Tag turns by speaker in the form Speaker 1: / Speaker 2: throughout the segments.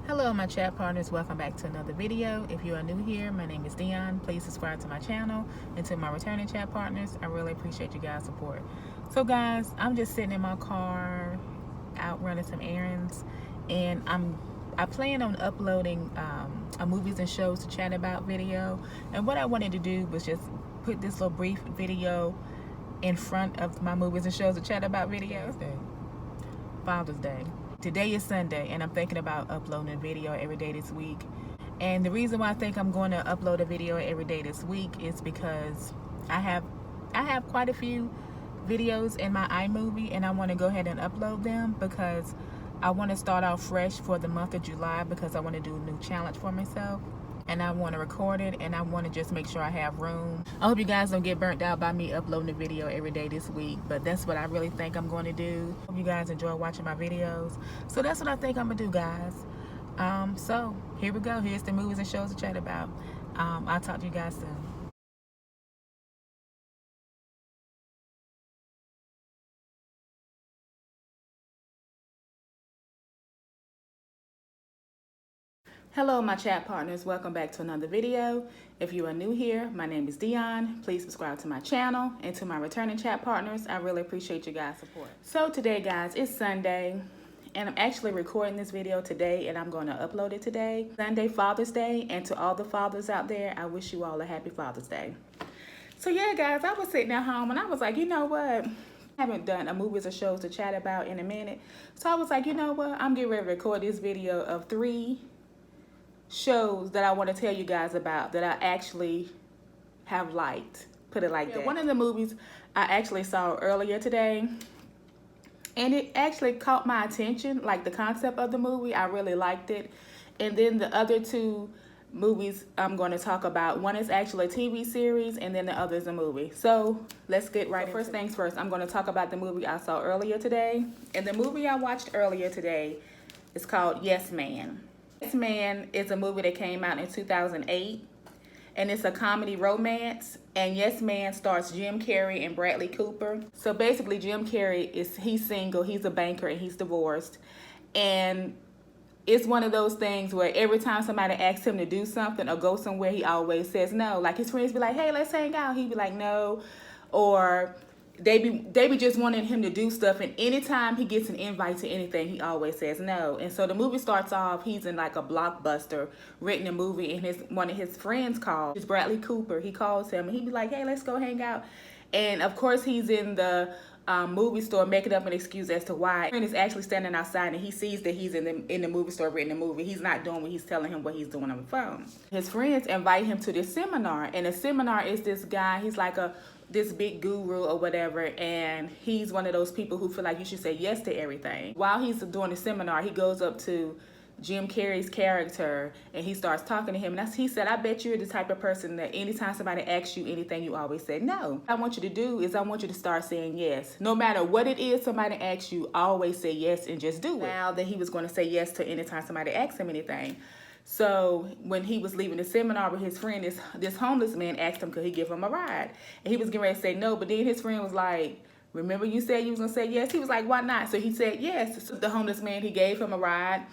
Speaker 1: Hello my chat partners, welcome back to another video. If you are new here, my name is Dion. Please subscribe to my channel, and to my returning chat partners, I really appreciate you guys' support. So guys, I'm just sitting in my car out running some errands, and I plan on uploading a movies and shows to chat about video. And what I wanted to do was just put this little brief video in front of my movies and shows to chat about video. Father's Day. Today is Sunday, and I'm thinking about uploading a video every day this week. And the reason why I think I'm going to upload a video every day this week is because I have quite a few videos in my iMovie, and I want to go ahead and upload them because I want to start off fresh for the month of July, because I want to do a new challenge for myself. And I want to record it, and I want to just make sure I have room. I hope you guys don't get burnt out by me uploading a video every day this week, but that's what I really think I'm going to do. Hope you guys enjoy watching my videos. So that's what I think I'm gonna do, guys. So here we go. Here's the movies and shows to chat about. I'll talk to you guys soon. Hello my chat partners, welcome back to another video. If you are new here, my name is Dion. Please subscribe to my channel, and to my returning chat partners, I really appreciate you guys' support. So today guys, it's Sunday, and I'm actually recording this video today, and I'm going to upload it today. Sunday, Father's Day, and to all the fathers out there, I wish you all a happy Father's Day. So yeah guys, I was sitting at home and I was like, you know what? I haven't done a movies or shows to chat about in a minute. So I was like, you know what? I'm getting ready to record this video of 3 shows that I want to tell you guys about that I actually have liked, put it like that. One of the movies I actually saw earlier today, and it actually caught my attention, like the concept of the movie. I really liked it. And then the other 2 movies I'm going to talk about, one is actually a TV series, and then the other is a movie. So let's get right into it. First things first, I'm going to talk about the movie I saw earlier today. And the movie I watched earlier today is called Yes Man. Yes Man is a movie that came out in 2008, and it's a comedy romance. And Yes Man stars Jim Carrey and Bradley Cooper. So basically Jim Carrey he's single, he's a banker, and he's divorced. And it's one of those things where every time somebody asks him to do something or go somewhere, he always says no. Like his friends be like, hey, let's hang out. He'd be like, no. Or they be just wanting him to do stuff, and anytime he gets an invite to anything, he always says no. And so the movie starts off, he's in like a Blockbuster renting a movie, and one of his friends calls. It's Bradley Cooper. He calls him, and he'd be like, hey, let's go hang out. And of course he's in the movie store making up an excuse as to why. His friend is actually standing outside, and he sees that he's in the movie store renting a movie. He's not doing what he's telling him what he's doing on the phone. His friends invite him to this seminar, and the seminar is this guy, he's like this big guru or whatever, and he's one of those people who feel like you should say yes to everything. While he's doing the seminar, he goes up to Jim Carrey's character, and he starts talking to him, and he said, I bet you're the type of person that anytime somebody asks you anything, you always say no. What I want you to do is I want you to start saying yes. No matter what it is somebody asks you, always say yes and just do it. Now that he was going to say yes to anytime somebody asks him anything. So when he was leaving the seminar with his friend, this homeless man asked him could he give him a ride, and he was getting ready to say no, but then his friend was like, remember you said you was gonna say yes? He was like, why not? So he said yes. So the homeless man, he gave him a ride,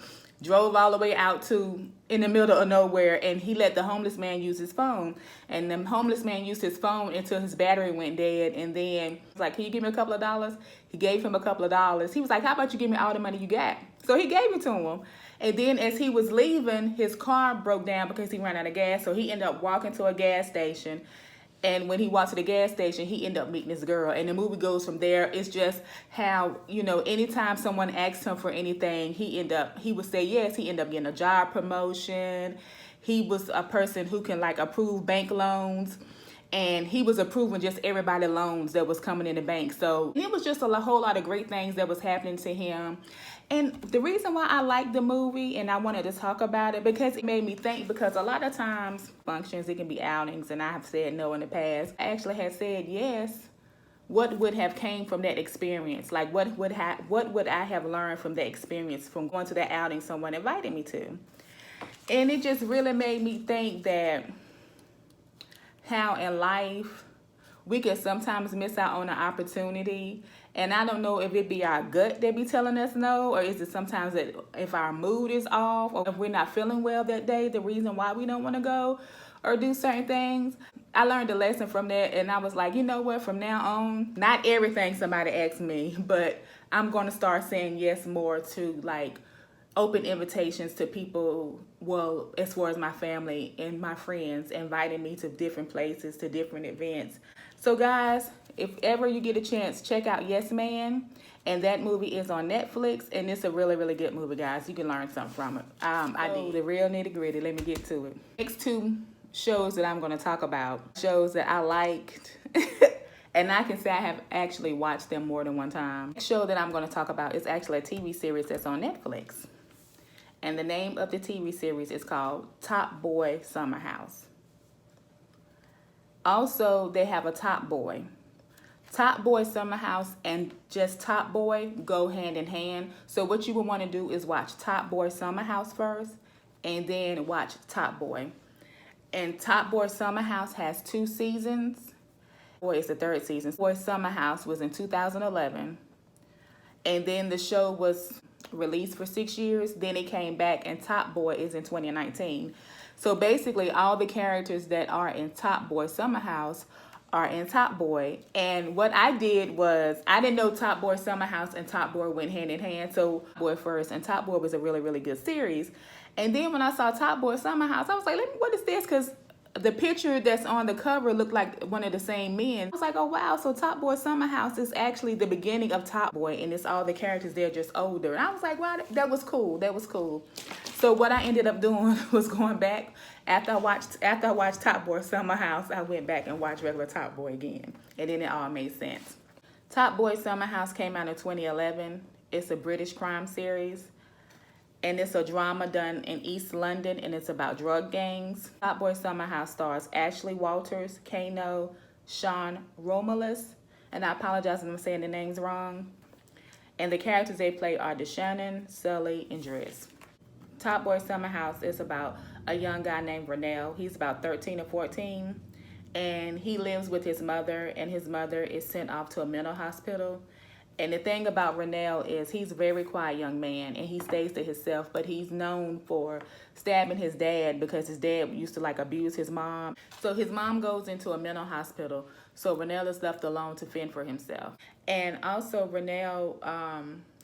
Speaker 1: drove all the way out to in the middle of nowhere, and he let the homeless man use his phone. And the homeless man used his phone until his battery went dead, and then he was like, can you give me a couple of dollars? He gave him a couple of dollars. He was like, how about you give me all the money you got? So he gave it to him. And then as he was leaving, his car broke down because he ran out of gas. So he ended up walking to a gas station. And when he walked to the gas station, he ended up meeting this girl. And the movie goes from there. It's just how, anytime someone asks him for anything, he would say yes. He ended up getting a job promotion. He was a person who can approve bank loans. And he was approving just everybody loans that was coming in the bank. So it was just a whole lot of great things that was happening to him. And the reason why I liked the movie and I wanted to talk about it, because it made me think, because a lot of times functions, it can be outings, and I have said no in the past. I actually had said yes. What would have came from that experience? Like what would I have learned from that experience from going to that outing someone invited me to? And it just really made me think that how in life we can sometimes miss out on an opportunity, And I don't know if it be our gut that be telling us no, or is it sometimes that if our mood is off, or if we're not feeling well that day, the reason why we don't want to go or do certain things. I learned a lesson from that, and I was like, you know what, from now on, not everything somebody asks me, but I'm going to start saying yes more to like open invitations to people, well, as far as my family and my friends, inviting me to different places, to different events. So guys, if ever you get a chance, check out Yes Man. And that movie is on Netflix, and it's a really, really good movie, guys. You can learn something from it. I did the real nitty gritty. Let me get to it. Next two shows that I'm going to talk about, shows that I liked, and I can say I have actually watched them more than one time. The show that I'm going to talk about is actually a TV series that's on Netflix. And the name of the TV series is called Top Boy Summer House. Also, they have a Top Boy. Top Boy Summer House and just Top Boy go hand in hand. So what you would want to do is watch Top Boy Summer House first and then watch Top Boy. And Top Boy Summer House has 2 seasons. Boy, it's the 3rd season. Boy Summer House was in 2011. And then the show was released for 6 years. Then it came back, and Top Boy is in 2019. So basically, all the characters that are in Top Boy Summer House are in Top Boy. And what I did was, I didn't know Top Boy Summer House and Top Boy went hand in hand. So Boy first, and Top Boy was a really, really good series. And then when I saw Top Boy Summer House, I was like, what is this? Because the picture that's on the cover looked like one of the same men. I was like, oh wow, so Top Boy Summer House is actually the beginning of Top Boy, and it's all the characters, they're just older. And I was like, wow, that was cool. That was cool. So what I ended up doing was going back after I watched Top Boy Summer House, I went back and watched regular Top Boy again. And then it all made sense. Top Boy Summer House came out in 2011. It's a British crime series. And it's a drama done in East London, and it's about drug gangs. Top Boy Summer House stars Ashley Walters, Kano, Sean Romulus, and I apologize if I'm saying the names wrong. And the characters they play are DeShannon, Sully, and Dress. Top Boy Summer House is about a young guy named Renell. He's about 13 or 14, and he lives with his mother, and his mother is sent off to a mental hospital. And the thing about Renell is he's a very quiet young man, and he stays to himself, but he's known for stabbing his dad because his dad used to like abuse his mom. So his mom goes into a mental hospital, so Renell is left alone to fend for himself. And also Renell,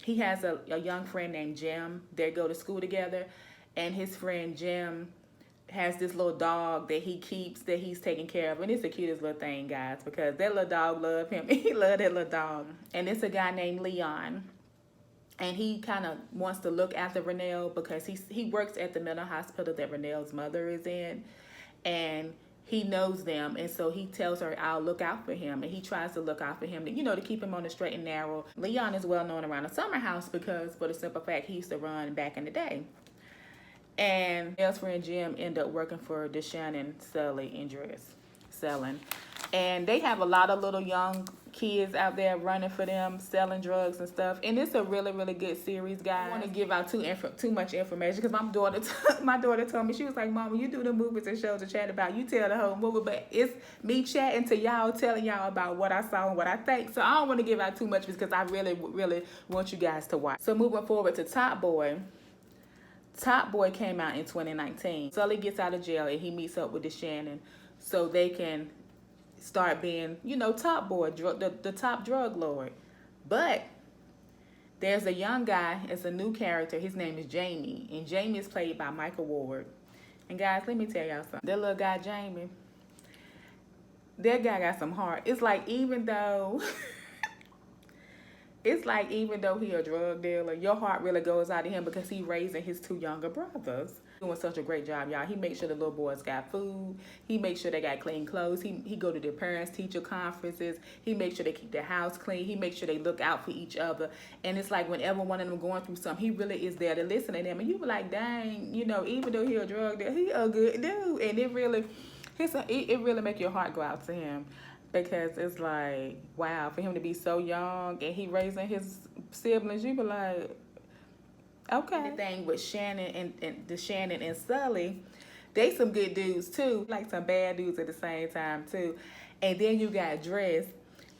Speaker 1: he has a young friend named Jim. They go to school together, and his friend Jim has this little dog that he keeps, that he's taking care of. And it's the cutest little thing, guys, because that little dog loves him. He loves that little dog. And it's a guy named Leon. And he kind of wants to look after Renell because he works at the mental hospital that Renell's mother is in. And he knows them. And so he tells her, I'll look out for him. And he tries to look out for him, to keep him on the straight and narrow. Leon is well known around the summer house because, for the simple fact, he used to run back in the day. And Renell's friend Jim ended up working for DeShannon, Sully, and Dress, selling. And they have a lot of little young kids out there running for them, selling drugs and stuff. And it's a really, really good series, guys. I don't want to give out too much information because my daughter told me, she was like, Mama, you do the movies and shows to chat about. You tell the whole movie, but it's me chatting to y'all, telling y'all about what I saw and what I think. So I don't want to give out too much because I really, really want you guys to watch. So moving forward to Top Boy. Top Boy came out in 2019. Sully gets out of jail and he meets up with DeShannon so they can start being, Top Boy, the top drug lord. But there's a young guy, it's a new character. His name is Jamie, and Jamie is played by Michael Ward. And guys, let me tell y'all something. That little guy, Jamie, that guy got some heart. It's like even though he a drug dealer, your heart really goes out to him because he raising his 2 younger brothers. Doing such a great job, y'all. He makes sure the little boys got food. He makes sure they got clean clothes. He go to their parents' teacher conferences. He makes sure they keep their house clean. He makes sure they look out for each other. And it's like whenever one of them going through something, he really is there to listen to them. And you be like, dang, even though he a drug dealer, he a good dude. And it really make your heart go out to him. Because it's like, wow, for him to be so young and he raising his siblings, you be like, okay. The thing with Shannon and DeShannon and Sully, they some good dudes too, like some bad dudes at the same time too. And then you got Dress.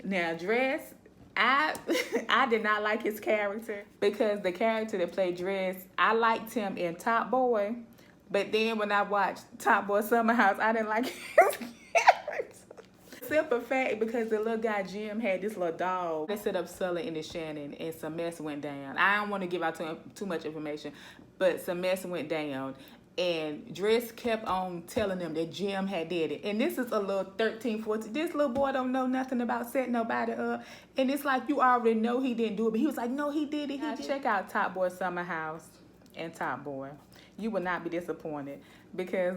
Speaker 1: Now Dress, I I did not like his character because the character that played Dress, I liked him in Top Boy, but then when I watched Top Boy Summer House, I didn't like his character. Simple fact, because the little guy Jim had this little dog. They set up Sully and the Shannon, and some mess went down. I don't want to give out too much information, but some mess went down. And Dress kept on telling them that Jim had did it. And this is a little 13, 14. This little boy don't know nothing about setting nobody up. And it's like you already know he didn't do it. But he was like, no, he did it. Check out Top Boy Summer House and Top Boy. You will not be disappointed. Because,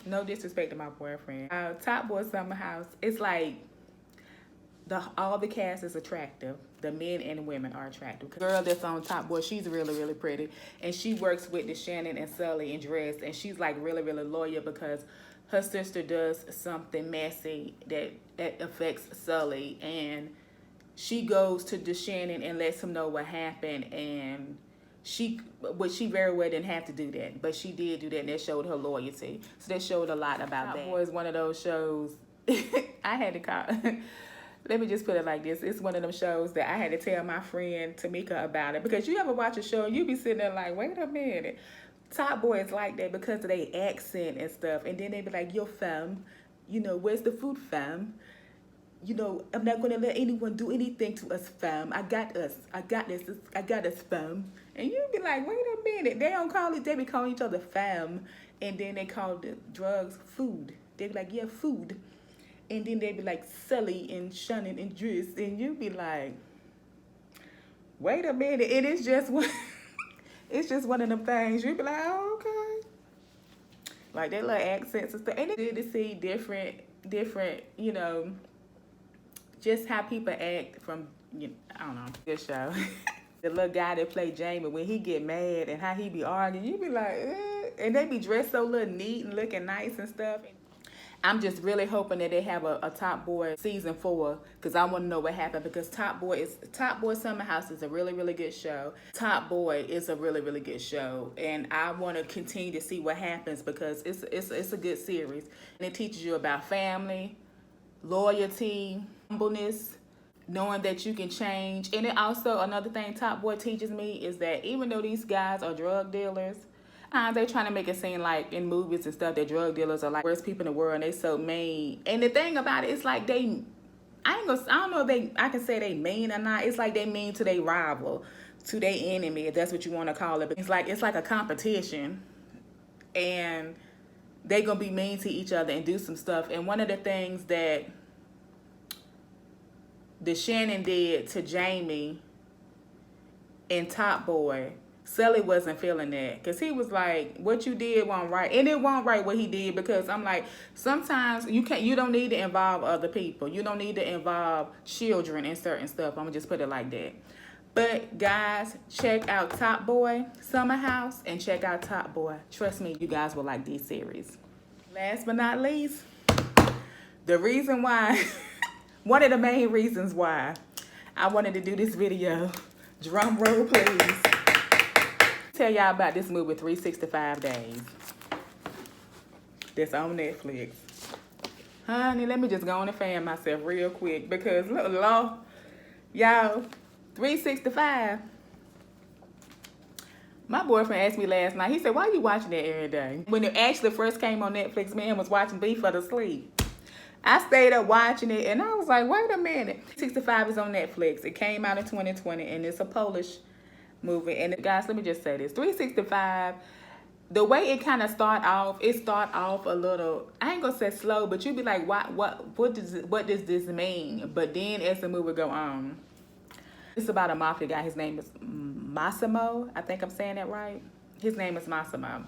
Speaker 1: no disrespect to my boyfriend. Top Boy Summer House, it's like all the cast is attractive. The men and the women are attractive. The girl that's on Top Boy, she's really, really pretty. And she works with the Shannon and Sully and Dress. And she's like really, really loyal because her sister does something messy that affects Sully. And she goes to the Shannon and lets him know what happened. And she very well didn't have to do that. But she did do that, and that showed her loyalty. So that showed a lot about that. Top Boy is one of those shows I had to call... Let me just put it like this. It's one of them shows that I had to tell my friend Tamika about it. Because you ever watch a show and you be sitting there like, wait a minute. Top Boy is like that because of their accent and stuff. And then they be like, yo, fam, you know, where's the food, fam? You know, I'm not going to let anyone do anything to us, fam. I got us. I got this. I got us, fam. And you be like, wait a minute. They don't call it, they be calling each other fam. And then they call the drugs food. They be like, yeah, food. And then they be like Sully and Shannon and Dress, and you be like, wait a minute, and it's just one of them things. You be like, oh, okay, like their little accents and stuff. And it's good to see different, you know, just how people act from, you know, I don't know, this show. The little guy that played Jamie, when he get mad and how he be arguing, you be like, and they be dressed so little neat and looking nice and stuff. I'm just really hoping that they have a Top Boy season 4 because I want to know what happened, because Top Boy Summer House is a really, really good show. Top Boy is a really, really good show, and I want to continue to see what happens because it's a good series, and it teaches you about family, loyalty, humbleness, knowing that you can change. And it also, another thing Top Boy teaches me is that even though these guys are drug dealers, they trying to make it seem like in movies and stuff that drug dealers are like worst people in the world and they so mean. And the thing about it, it's like I don't know if I can say they mean or not. It's like they mean to their rival, to their enemy, if that's what you want to call it. But it's like a competition, and they gonna be mean to each other and do some stuff. And one of the things that the Shannon did to Jamie in Top Boy, Sully wasn't feeling that because he was like, what you did wasn't right. And it wasn't right what he did, because I'm like, sometimes you don't need to involve other people. You don't need to involve children in certain stuff. I'm gonna just put it like that. But guys, check out Top Boy Summer House and check out Top Boy. Trust me, you guys will like these series. Last but not least, the reason why, one of the main reasons why I wanted to do this video, drum roll please. Tell y'all about this movie 365 Days that's on Netflix. Honey, let me just go on and fan myself real quick because look, y'all, 365. My boyfriend asked me last night, he said, why you watching that every day? When it actually first came on Netflix, man was watching B for the sleep. I stayed up watching it and I was like, wait a minute. 365 is on Netflix. It came out in 2020 and it's a Polish movie. And guys, let me just say this, 365, the way it kind of start off a little, I ain't gonna say slow, but you be like, what does this mean? But then as the movie go on, it's about a mafia guy. His name is Massimo. I think I'm saying that right. His name is Massimo.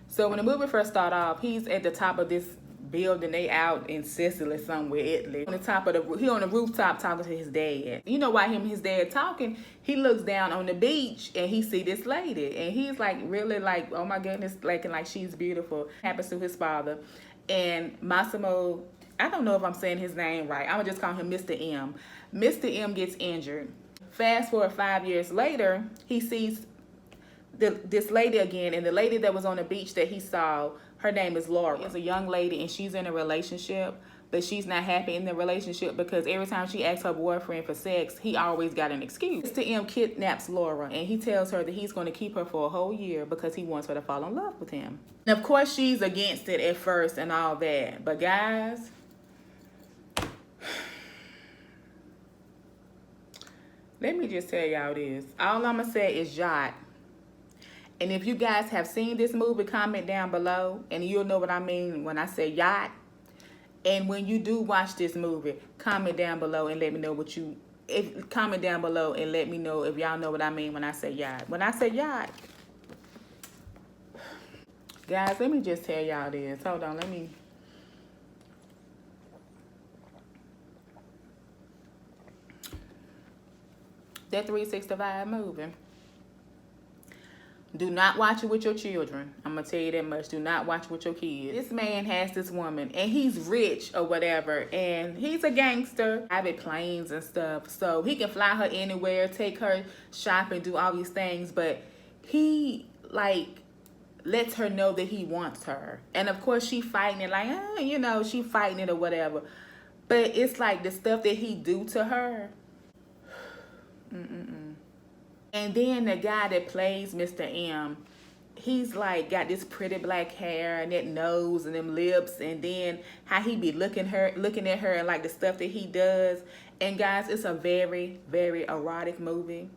Speaker 1: So when the movie first start off, he's at the top of this building. They out in Sicily somewhere, Italy. On the rooftop talking to his dad. You know why him and his dad talking? He looks down on the beach and he see this lady, and he's like really like, oh my goodness, like she's beautiful. Happens to his father, and Massimo, I don't know if I'm saying his name right. I'm gonna just call him Mr. M. Mr. M gets injured. Fast forward 5 years later, he sees this lady again, and the lady that was on the beach that he saw, her name is Laura. It's a young lady and she's in a relationship but she's not happy in the relationship because every time she asks her boyfriend for sex, he always got an excuse. Mr. M kidnaps Laura, and he tells her that he's going to keep her for a whole year because he wants her to fall in love with him. And of course, she's against it at first and all that. But guys, let me just tell y'all this. All I'm going to say is yacht. And if you guys have seen this movie, comment down below. And you'll know what I mean when I say yacht. And when you do watch this movie, comment down below and let me know what you... comment down below and let me know if y'all know what I mean when I say yacht. When I say yacht... Guys, let me just tell y'all this. Hold on, let me... That 365 movie. Do not watch it with your children. I'm going to tell you that much. Do not watch it with your kids. This man has this woman, and he's rich or whatever, and he's a gangster. Private planes and stuff, so he can fly her anywhere, take her shopping, do all these things, but he, like, lets her know that he wants her. And, of course, she fighting it like, you know, she fighting it or whatever. But it's like the stuff that he do to her. And then the guy that plays Mr. M, he's like got this pretty black hair and that nose and them lips, and then how he be looking at her and like the stuff that he does. And guys, it's a very, very erotic movie.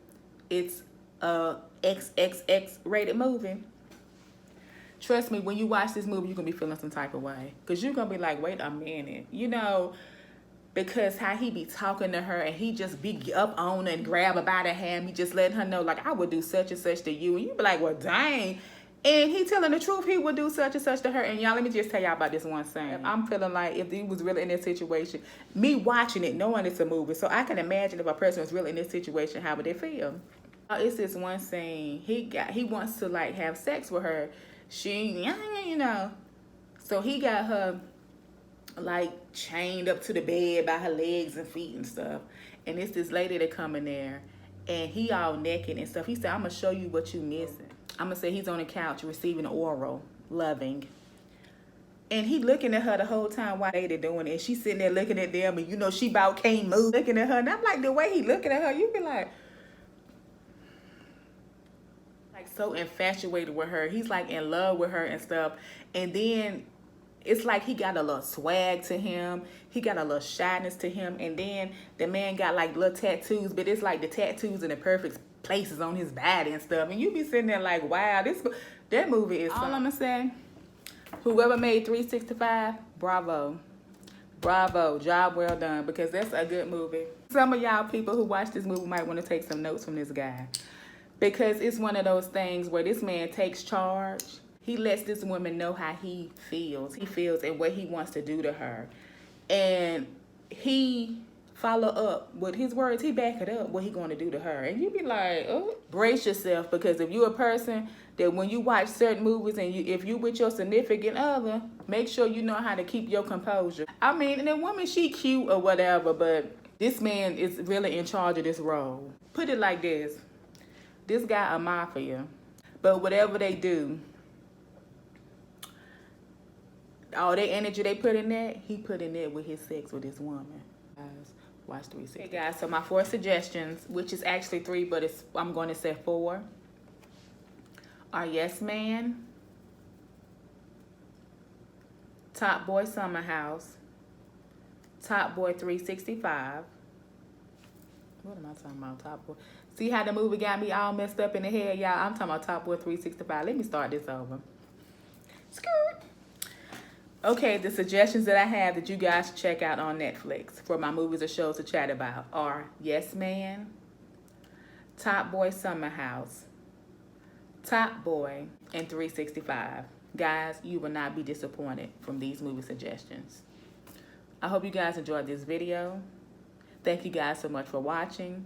Speaker 1: It's a XXX rated movie. Trust me, when you watch this movie, you're gonna be feeling some type of way, because you're gonna be like, wait a minute, you know, because how he be talking to her and he just be up on her and grab her by the hand. He just letting her know, like, I would do such and such to you. And you be like, well, dang. And he telling the truth, he would do such and such to her. And y'all, let me just tell y'all about this one thing. I'm feeling like if he was really in this situation, me watching it, knowing it's a movie, so I can imagine if a person was really in this situation, how would they feel? It's this one scene. He wants to, like, have sex with her. She, you know. So he got her, like, chained up to the bed by her legs and feet and stuff. And it's this lady that come in there, and he all naked and stuff. He said, I'm gonna show you what you missing. I'm gonna say he's on the couch receiving oral, loving. And he looking at her the whole time while they doing it. And she's sitting there looking at them, and you know she about can't move, looking at her. And I'm like, the way he looking at her, you be like so infatuated with her. He's like in love with her and stuff. And then it's like he got a little swag to him. He got a little shyness to him. And then the man got like little tattoos, but it's like the tattoos in the perfect places on his body and stuff. And you be sitting there like, wow, that movie is all I'm gonna say. Whoever made 365, bravo. Bravo, job well done, because that's a good movie. Some of y'all people who watch this movie might want to take some notes from this guy, because it's one of those things where this man takes charge. He lets this woman know how he feels. He feels and what he wants to do to her. And he follow up with his words. He back it up what he going to do to her. And you be like, oh, brace yourself, because if you're a person that when you watch certain movies and if you with your significant other, make sure you know how to keep your composure. I mean, and the woman, she cute or whatever, but this man is really in charge of this role. Put it like this. This guy a mafia, but whatever they do, all that energy they put in that, he put in there with his sex with this woman. Guys, watch 360. Hey guys, so my 4 suggestions, which is actually 3, but I'm going to say 4, are Yes Man, Top Boy Summer House, Top Boy 365. What am I talking about? Top Boy. See how the movie got me all messed up in the head, y'all? I'm talking about Top Boy 365. Let me start this over. Skirt. Okay, the suggestions that I have that you guys check out on Netflix for my movies or shows to chat about are Yes Man, Top Boy Summer House, Top Boy, and 365. Guys, you will not be disappointed from these movie suggestions. I hope you guys enjoyed this video. Thank you guys so much for watching.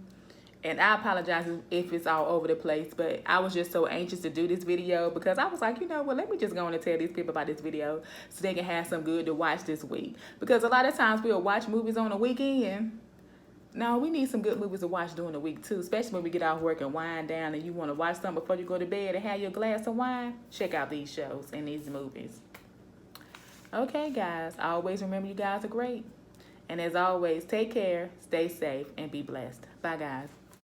Speaker 1: And I apologize if it's all over the place, but I was just so anxious to do this video because I was like, you know what, let me just go on and tell these people about this video so they can have some good to watch this week. Because a lot of times we'll watch movies on the weekend. No, we need some good movies to watch during the week too, especially when we get off work and wind down and you want to watch something before you go to bed and have your glass of wine. Check out these shows and these movies. Okay, guys, always remember you guys are great. And as always, take care, stay safe, and be blessed. Bye, guys.